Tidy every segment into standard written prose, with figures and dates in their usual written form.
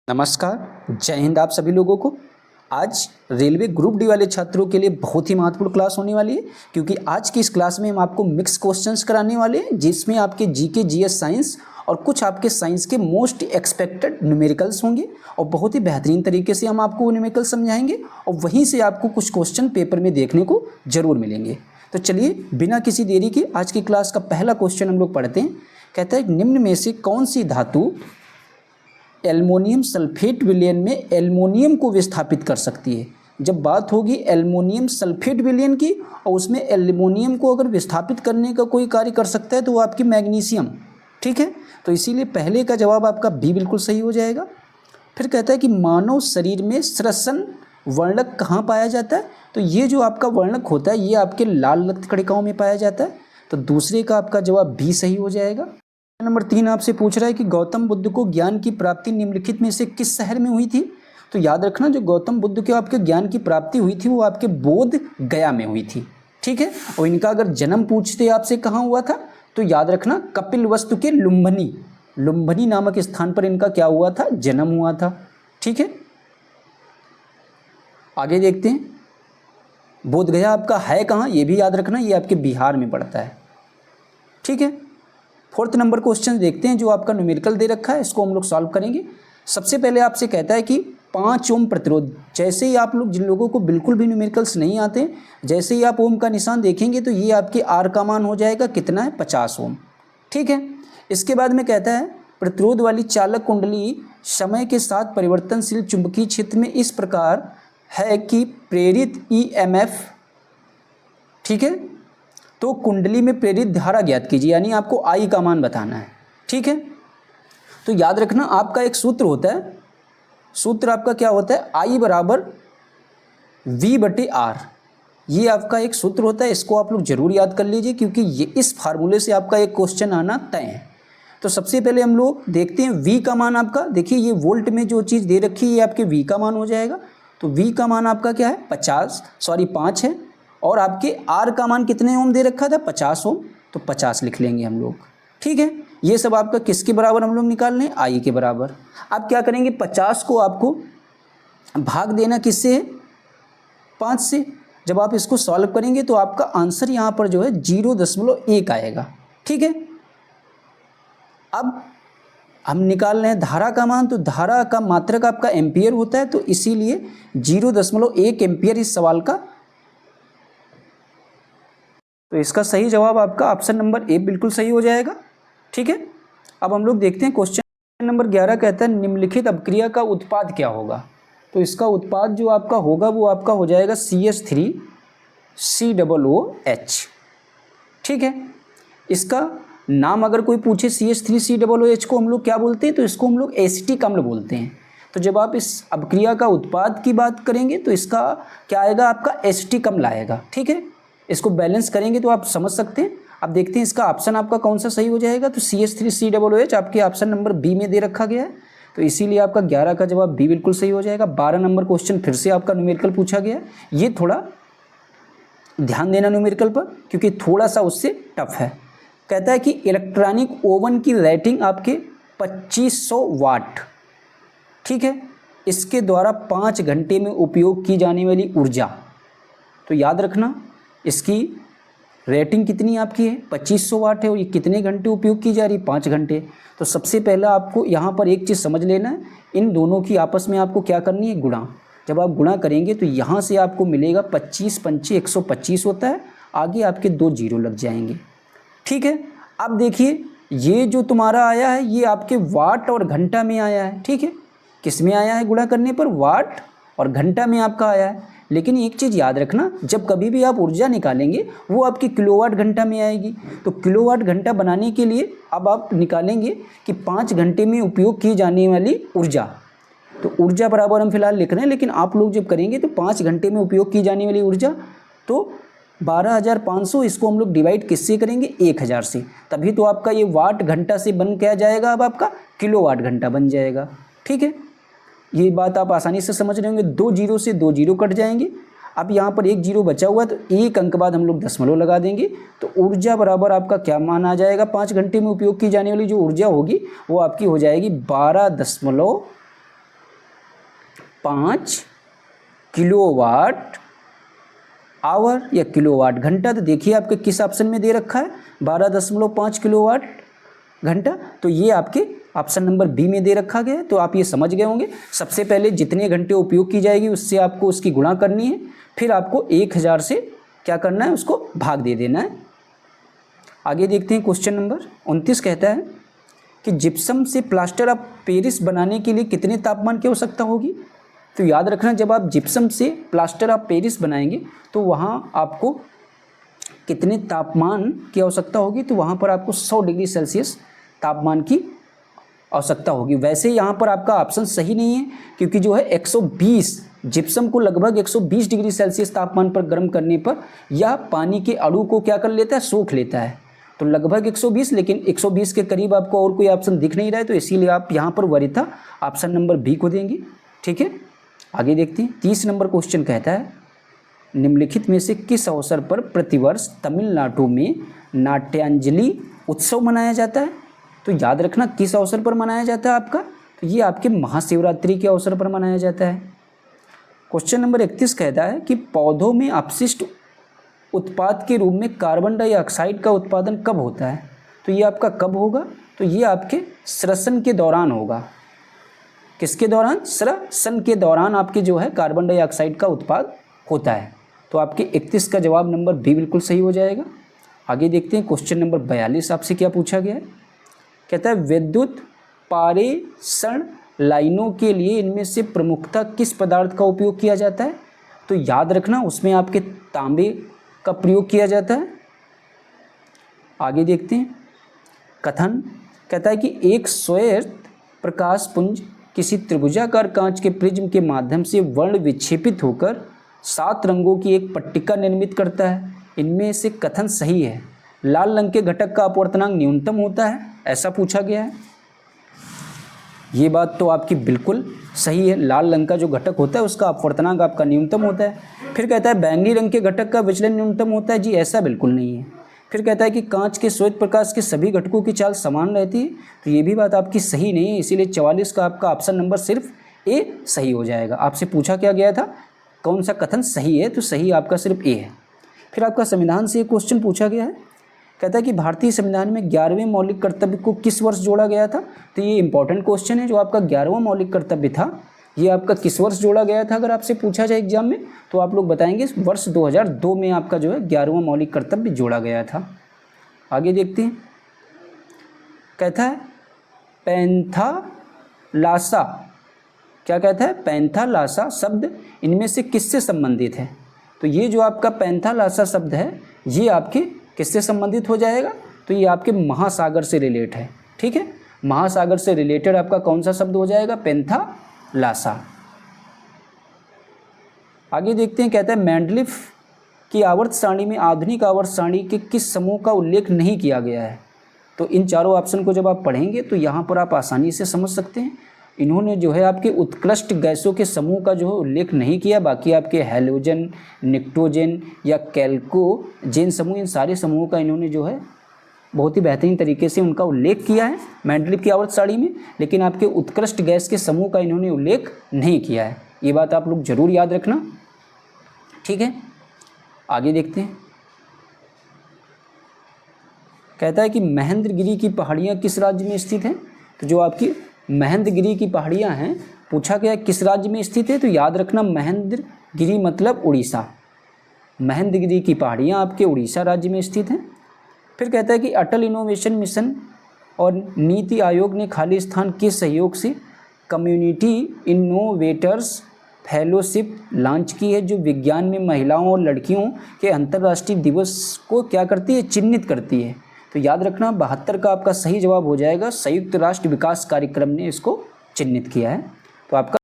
नमस्कार, जय हिंद आप सभी लोगों को। आज रेलवे ग्रुप डी वाले छात्रों के लिए बहुत ही महत्वपूर्ण क्लास होने वाली है, क्योंकि आज की इस क्लास में हम आपको मिक्स क्वेश्चंस कराने वाले हैं, जिसमें आपके जीके, जीएस, साइंस और कुछ आपके साइंस के मोस्ट एक्सपेक्टेड न्यूमेरिकल्स होंगे और बहुत ही बेहतरीन तरीके से हम आपको वो न्यूमेरिकल समझाएंगे और वहीं से आपको कुछ क्वेश्चन पेपर में देखने को जरूर मिलेंगे। तो चलिए बिना किसी देरी के आज की क्लास का पहला क्वेश्चन हम लोग पढ़ते हैं। कहता है निम्न में से कौन सी धातु एल्युमिनियम सल्फेट विलयन में एल्युमिनियम को विस्थापित कर सकती है। जब बात होगी एल्युमिनियम सल्फेट विलयन की और उसमें एल्युमिनियम को अगर विस्थापित करने का कोई कार्य कर सकता है तो वो आपकी मैग्नीशियम, ठीक है। तो इसीलिए पहले का जवाब आपका बी बिल्कुल सही हो जाएगा। फिर कहता है कि मानव शरीर में श्वसन वर्णक कहाँ पाया जाता है, तो ये जो आपका वर्णक होता है ये आपके लाल रक्त कणिकाओं में पाया जाता है। तो दूसरे का आपका जवाब बी सही हो जाएगा। नंबर 3 आपसे पूछ रहा है कि गौतम बुद्ध को ज्ञान की प्राप्ति निम्नलिखित में से किस शहर में हुई थी। तो याद रखना जो गौतम बुद्ध के आपके ज्ञान की प्राप्ति हुई थी वो आपके बोध गया में हुई थी, ठीक है। और इनका अगर जन्म पूछते आपसे कहाँ हुआ था तो याद रखना कपिलवस्तु के लुम्बिनी नामक स्थान पर इनका क्या हुआ था, जन्म हुआ था, ठीक है। आगे देखते हैं, बोध गया आपका है कहाँ, ये भी याद रखना, ये आपके बिहार में पड़ता है, ठीक है। 4th नंबर क्वेश्चन देखते हैं जो आपका न्यूमेरिकल दे रखा है, इसको हम लोग सॉल्व करेंगे। सबसे पहले आपसे कहता है कि 5 ओम प्रतिरोध। जैसे ही आप लोग, जिन लोगों को बिल्कुल भी न्यूमेरिकल्स नहीं आते, जैसे ही आप ओम का निशान देखेंगे तो ये आपके आर का मान हो जाएगा कितना है, 50 ओम, ठीक है। इसके बाद में कहता है प्रतिरोध वाली चालक कुंडली समय के साथ परिवर्तनशील चुंबकीय क्षेत्र में इस प्रकार है कि प्रेरित ईएमएफ, ठीक है। तो कुंडली में प्रेरित धारा ज्ञात कीजिए, यानी आपको आई का मान बताना है, ठीक है। तो याद रखना आपका एक सूत्र होता है, सूत्र आपका क्या होता है, आई बराबर V/R। ये आपका एक सूत्र होता है, इसको आप लोग जरूर याद कर लीजिए क्योंकि ये इस फार्मूले से आपका एक क्वेश्चन आना तय है। तो सबसे पहले हम लोग देखते हैं V का मान आपका, देखिए ये वोल्ट में जो चीज़ दे रखी है ये आपके V का मान हो जाएगा। तो V का मान आपका क्या है, 5 है, और आपके R का मान कितने ओम दे रखा था, 50 ओम, तो 50 लिख लेंगे हम लोग, ठीक है। ये सब आपका किसके बराबर हम लोग निकाल लें, आई के बराबर। आप क्या करेंगे, 50 को आपको भाग देना किससे है, 5 से। जब आप इसको सॉल्व करेंगे तो आपका आंसर यहाँ पर जो है 0.1 आएगा, ठीक है। अब हम निकाल रहे हैं धारा का मान, तो धारा का मात्रक आपका एम्पियर होता है, तो इसीलिए 0.1 एम्पियर इस सवाल का। तो इसका सही जवाब आपका ऑप्शन नंबर ए बिल्कुल सही हो जाएगा, ठीक है। अब हम लोग देखते हैं क्वेश्चन नंबर 11 कहता है निम्नलिखित अपक्रिया का उत्पाद क्या होगा। तो इसका उत्पाद जो आपका होगा वो आपका हो जाएगा CH3COOH, ठीक है। इसका नाम अगर कोई पूछे CH3COOH को हम लोग क्या बोलते हैं, तो इसको हम लोग एसिटिक अम्ल बोलते हैं। तो जब आप इस अपक्रिया का उत्पाद की बात करेंगे तो इसका क्या आएगा, आपका एसिटिक अम्ल आएगा, ठीक है। इसको बैलेंस करेंगे तो आप समझ सकते हैं। अब देखते हैं इसका ऑप्शन आपका कौन सा सही हो जाएगा। तो CH3COOH आपके ऑप्शन नंबर बी में दे रखा गया है, तो इसीलिए आपका 11 का जवाब बी बिल्कुल सही हो जाएगा। 12 नंबर क्वेश्चन फिर से आपका न्यूमेरिकल पूछा गया है, ये थोड़ा ध्यान देना न्यूमेरिकल पर क्योंकि थोड़ा सा उससे टफ है। कहता है कि इलेक्ट्रॉनिक ओवन की रेटिंग आपके 2500 वाट, ठीक है। इसके द्वारा 5 घंटे में उपयोग की जाने वाली ऊर्जा, तो याद रखना इसकी रेटिंग कितनी आपकी है, 2500 वाट है, और ये कितने घंटे उपयोग की जा रही है, 5 घंटे। तो सबसे पहला आपको यहाँ पर एक चीज़ समझ लेना है, इन दोनों की आपस में आपको क्या करनी है, गुणा। जब आप गुणा करेंगे तो यहाँ से आपको मिलेगा 25 पंचे 125 होता है, आगे आपके 2 जीरो लग जाएंगे, ठीक है। अब देखिए ये जो तुम्हारा आया है ये आपके वाट और घंटा में आया है, ठीक है। किस में आया है, गुणा करने पर वाट और घंटा में आपका आया है। लेकिन एक चीज़ याद रखना, जब कभी भी आप ऊर्जा निकालेंगे वो आपकी किलोवाट घंटा में आएगी। तो किलोवाट घंटा बनाने के लिए अब आप निकालेंगे कि 5 घंटे में उपयोग की जाने वाली ऊर्जा, तो ऊर्जा बराबर हम फिलहाल लिख रहे हैं, लेकिन आप लोग जब करेंगे तो 5 घंटे में उपयोग की जाने वाली ऊर्जा, तो 12,500, इसको हम लोग डिवाइड किससे करेंगे, 1000 से, तभी तो आपका ये वाट घंटा से बन क्या जाएगा, अब आपका किलोवाट घंटा बन जाएगा, ठीक है। ये बात आप आसानी से समझ रहे होंगे। 2 जीरो से 2 जीरो कट जाएंगे। अब यहाँ पर 1 जीरो बचा हुआ है तो 1 अंक बाद हम लोग दशमलव लगा देंगे, तो ऊर्जा बराबर आपका क्या मान आ जाएगा, 5 घंटे में उपयोग की जाने वाली जो ऊर्जा होगी वो आपकी हो जाएगी 12.1 5 किलोवाट आवर या किलोवाट घंटा। तो देखिए आपके किस ऑप्शन में दे रखा है 12.5 किलोवाट घंटा, तो ये आपके ऑप्शन नंबर बी में दे रखा गया है। तो आप ये समझ गए होंगे, सबसे पहले जितने घंटे उपयोग की जाएगी उससे आपको उसकी गुणा करनी है, फिर आपको 1000 से क्या करना है, उसको भाग दे देना है। आगे देखते हैं क्वेश्चन नंबर 29 कहता है कि जिप्सम से प्लास्टर ऑफ पेरिस बनाने के लिए कितने तापमान की आवश्यकता होगी। तो याद रखना, जब आप जिप्सम से प्लास्टर ऑफ पेरिस बनाएंगे तो वहाँ आपको कितने तापमान की आवश्यकता होगी, तो वहाँ पर आपको 100 डिग्री सेल्सियस तापमान की आवश्यकता होगी। वैसे यहाँ पर आपका ऑप्शन सही नहीं है, क्योंकि जो है 120 जिप्सम को लगभग 120 डिग्री सेल्सियस तापमान पर गर्म करने पर यह पानी के अणु को क्या कर लेता है, सोख लेता है। तो लगभग 120, लेकिन 120 के करीब आपको और कोई ऑप्शन दिख नहीं रहा है, तो इसीलिए आप यहाँ पर वरीयता ऑप्शन नंबर बी को देंगे। ठीक है, आगे देखते हैं। 30 नंबर क्वेश्चन कहता है निम्नलिखित में से किस अवसर पर प्रतिवर्ष तमिलनाडु में नाट्यांजलि उत्सव मनाया जाता है। तो याद रखना किस अवसर पर मनाया जाता है आपका, तो ये आपके महाशिवरात्रि के अवसर पर मनाया जाता है। क्वेश्चन नंबर 31 कहता है कि पौधों में अपशिष्ट उत्पाद के रूप में कार्बन डाइऑक्साइड का उत्पादन कब होता है। तो ये आपका कब होगा, तो ये आपके श्वसन के दौरान होगा। किसके दौरान, श्वसन के दौरान आपके जो है कार्बन डाइऑक्साइड का उत्पाद होता है। तो आपके 31 का जवाब नंबर बी बिल्कुल सही हो जाएगा। आगे देखते हैं क्वेश्चन नंबर 42 आपसे क्या पूछा गया है। कहता है विद्युत पारेषण लाइनों के लिए इनमें से प्रमुखतः किस पदार्थ का उपयोग किया जाता है। तो याद रखना उसमें आपके तांबे का प्रयोग किया जाता है। आगे देखते हैं कथन कहता है कि एक श्वेत प्रकाश पुंज किसी त्रिभुजाकार कांच के प्रिज्म के माध्यम से वर्ण विक्षेपित होकर 7 रंगों की एक पट्टिका निर्मित करता है। इनमें से कथन सही है। लाल रंग के घटक का अपवर्तनांक न्यूनतम होता है, ऐसा पूछा गया है। ये बात तो आपकी बिल्कुल सही है, लाल रंग का जो घटक होता है उसका अपवर्तनांक आपका न्यूनतम होता है। फिर कहता है बैंगनी रंग के घटक का विचलन न्यूनतम होता है, जी ऐसा बिल्कुल नहीं है। फिर कहता है कि कांच के श्वेत प्रकाश के सभी घटकों की चाल समान रहती है, तो ये भी बात आपकी सही नहीं है। इसीलिए 44 का आपका ऑप्शन नंबर सिर्फ ए सही हो जाएगा। आपसे पूछा क्या गया था कौन सा कथन सही है, तो सही आपका सिर्फ ए है। फिर आपका संविधान से एक क्वेश्चन पूछा गया है, कहता है कि भारतीय संविधान में 11वें मौलिक कर्तव्य को किस वर्ष जोड़ा गया था। तो ये इंपॉर्टेंट क्वेश्चन है, जो आपका 11वां मौलिक कर्तव्य था ये आपका किस वर्ष जोड़ा गया था। अगर आपसे पूछा जाए एग्जाम में तो आप लोग बताएंगे वर्ष 2002 में आपका जो है 11वां मौलिक कर्तव्य जोड़ा गया था। आगे देखते हैं, कहता है पैंथालासा, क्या कहता है, पैंथालासा शब्द इनमें से किससे संबंधित है। तो ये जो आपका पैंथालासा शब्द है ये आपके किससे संबंधित हो जाएगा, तो ये आपके महासागर से रिलेट है। ठीक है, महासागर से रिलेटेड आपका कौन सा शब्द हो जाएगा, पैंथालासा। आगे देखते हैं, कहता है मेंडलीफ की आवर्त सारणी में आधुनिक आवर्त सारणी के किस समूह का उल्लेख नहीं किया गया है। तो इन चारों ऑप्शन को जब आप पढ़ेंगे तो यहाँ पर आप आसानी से समझ सकते हैं। इन्होंने जो है आपके उत्कृष्ट गैसों के समूह का जो है उल्लेख नहीं किया, बाकी आपके हैलोजन, निक्टोजन या कैल्कोजेन समूह, इन सारे समूहों का इन्होंने जो है बहुत ही बेहतरीन तरीके से उनका उल्लेख किया है मेंडलीफ की आवर्त सारणी में, लेकिन आपके उत्कृष्ट गैस के समूह का इन्होंने उल्लेख नहीं किया है। ये बात आप लोग जरूर याद रखना। ठीक है, आगे देखते हैं, कहता है कि महेंद्रगिरी की पहाड़ियाँ किस राज्य में स्थित हैं। तो जो आपकी महेंद्रगिरी की पहाड़ियाँ हैं पूछा गया किस राज्य में स्थित है, तो याद रखना महेंद्रगिरी मतलब उड़ीसा। महेंद्रगिरी की पहाड़ियाँ आपके उड़ीसा राज्य में स्थित हैं। फिर कहता है कि अटल इनोवेशन मिशन और नीति आयोग ने खाली स्थान के सहयोग से कम्युनिटी इनोवेटर्स फेलोशिप लॉन्च की है, जो विज्ञान में महिलाओं और लड़कियों के अंतर्राष्ट्रीय दिवस को क्या करती है, चिन्हित करती है। तो याद रखना 72 का आपका सही जवाब हो जाएगा, संयुक्त राष्ट्र विकास कार्यक्रम ने इसको चिन्हित किया है। तो आपका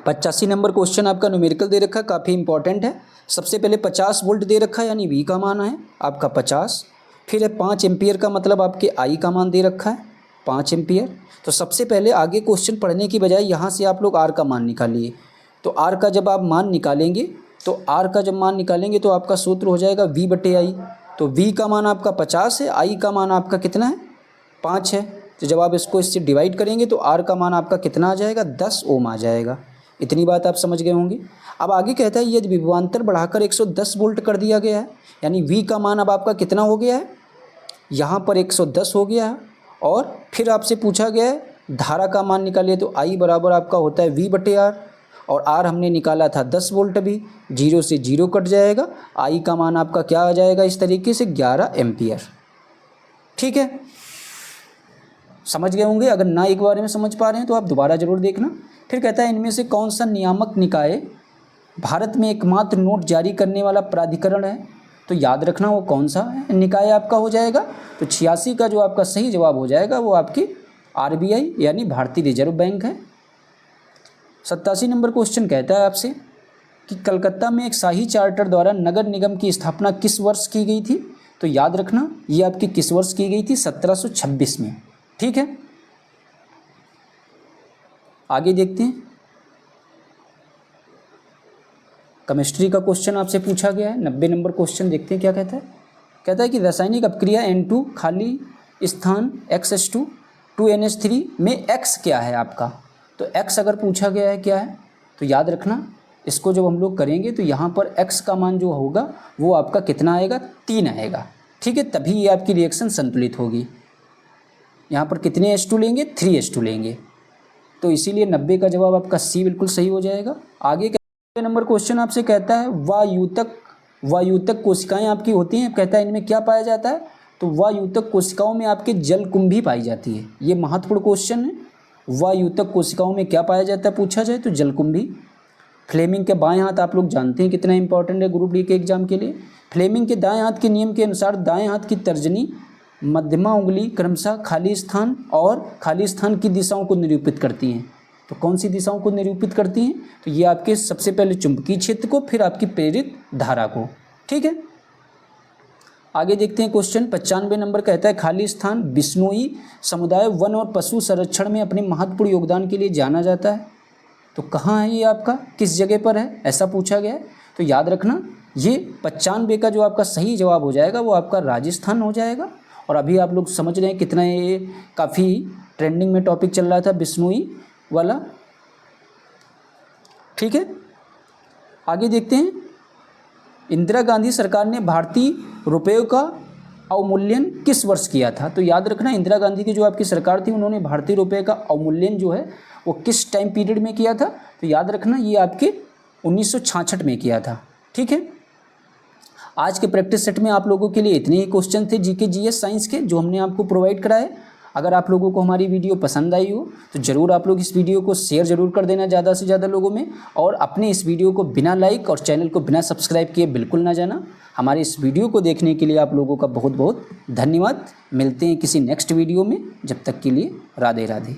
85 नंबर क्वेश्चन आपका न्यूमेरिकल दे रखा है, काफ़ी इंपॉर्टेंट है। सबसे पहले 50 वोल्ट दे रखा है, यानी वी का मान है आपका 50। फिर है 5 एम्पियर का मतलब आपके आई का मान दे रखा है 5 एम्पियर। तो सबसे पहले आगे क्वेश्चन पढ़ने की बजाय यहाँ से आप लोग आर का मान निकालिए। तो आर का जब आप मान निकालेंगे तो आर का जब मान निकालेंगे तो आपका सूत्र हो जाएगा वी बटे आई। तो वी का मान आपका 50 है, आई का मान आपका कितना है 5 है। तो जब आप इसको इससे डिवाइड करेंगे तो आर का मान आपका कितना आ जाएगा 10 ओम आ जाएगा। इतनी बात आप समझ गए होंगे। अब आगे कहता है यदि विभवांतर बढ़ाकर 110 वोल्ट कर दिया गया है, यानी V का मान अब आपका कितना हो गया है, यहाँ पर 110 हो गया है, और फिर आपसे पूछा गया है धारा का मान निकालिए, तो I बराबर आपका होता है V/R, और R हमने निकाला था 10 वोल्ट भी, 0 से 0 कट जाएगा, I का मान आपका क्या आ जाएगा इस तरीके से 11 एम्पियर। ठीक है, समझ गए होंगे। अगर ना एक बार में समझ पा रहे हैं तो आप दोबारा ज़रूर देखना। फिर कहता है इनमें से कौन सा नियामक निकाय भारत में एकमात्र नोट जारी करने वाला प्राधिकरण है, तो याद रखना वो कौन सा निकाय आपका हो जाएगा। तो 86 का जो आपका सही जवाब हो जाएगा वो आपकी RBI यानी भारतीय रिजर्व बैंक है। 87 नंबर क्वेश्चन कहता है आपसे कि कलकत्ता में एक शाही चार्टर द्वारा नगर निगम की स्थापना किस वर्ष की गई थी, तो याद रखना ये आपकी किस वर्ष की गई थी, 1726 में। ठीक है, आगे देखते हैं। केमिस्ट्री का क्वेश्चन आपसे पूछा गया है, 90 नंबर क्वेश्चन देखते हैं क्या कहता है। कहता है कि रासायनिक अपक्रिया N2 खाली स्थान XH2 2NH3 में X क्या है आपका, तो X अगर पूछा गया है क्या है, तो याद रखना इसको जब हम लोग करेंगे तो यहाँ पर X का मान जो होगा वो आपका कितना आएगा, 3 आएगा। ठीक है, तभी ये आपकी रिएक्शन संतुलित होगी। यहाँ पर कितने H2 लेंगे, 3H2 लेंगे, तो इसीलिए 90 का जवाब आपका C बिल्कुल सही हो जाएगा। आगे नंबर क्वेश्चन आपसे कहता है वायुतक कोशिकाएं आपकी होती हैं, कहता है इनमें क्या पाया जाता है, तो वायुतक कोशिकाओं में आपके जलकुंभी पाई जाती है। ये महत्वपूर्ण क्वेश्चन है, वायुतक कोशिकाओं में क्या पाया जाता है पूछा जाए तो जलकुंभी। फ्लेमिंग के बाएं हाथ आप लोग जानते हैं कितना इंपॉर्टेंट है ग्रुप डी के एग्जाम के लिए। फ्लेमिंग के दाएं हाथ के नियम के अनुसार दाएं हाथ की तर्जनी मध्यमा उंगली क्रमशः खाली स्थान और खाली स्थान की दिशाओं को निरूपित करती हैं। तो कौन सी दिशाओं को निरूपित करती हैं, तो ये आपके सबसे पहले चुंबकीय क्षेत्र को, फिर आपकी प्रेरित धारा को। ठीक है, आगे देखते हैं क्वेश्चन 95 नंबर कहता है खाली स्थान बिश्नोई समुदाय वन और पशु संरक्षण में अपने महत्वपूर्ण योगदान के लिए जाना जाता है, तो कहाँ है ये आपका, किस जगह पर है, ऐसा पूछा गया है। तो याद रखना ये 95 का जो आपका सही जवाब हो जाएगा वो आपका राजस्थान हो जाएगा। और अभी आप लोग समझ रहे हैं कितना ये काफ़ी ट्रेंडिंग में टॉपिक चल रहा था बिश्नोई वाला। ठीक है, आगे देखते हैं। इंदिरा गांधी सरकार ने भारतीय रुपये का अवमूल्यन किस वर्ष किया था, तो याद रखना इंदिरा गांधी की जो आपकी सरकार थी उन्होंने भारतीय रुपये का अवमूल्यन जो है वो किस टाइम पीरियड में किया था, तो याद रखना ये आपके 1966 में किया था। ठीक है, आज के प्रैक्टिस सेट में आप लोगों के लिए इतने ही क्वेश्चन थे जीके जीएस साइंस के जो हमने आपको प्रोवाइड कराए। अगर आप लोगों को हमारी वीडियो पसंद आई हो तो ज़रूर आप लोग इस वीडियो को शेयर ज़रूर कर देना ज़्यादा से ज़्यादा लोगों में, और अपने इस वीडियो को बिना लाइक और चैनल को बिना सब्सक्राइब किए बिल्कुल ना जाना। हमारे इस वीडियो को देखने के लिए आप लोगों का बहुत बहुत धन्यवाद। मिलते हैं किसी नेक्स्ट वीडियो में, जब तक के लिए राधे राधे।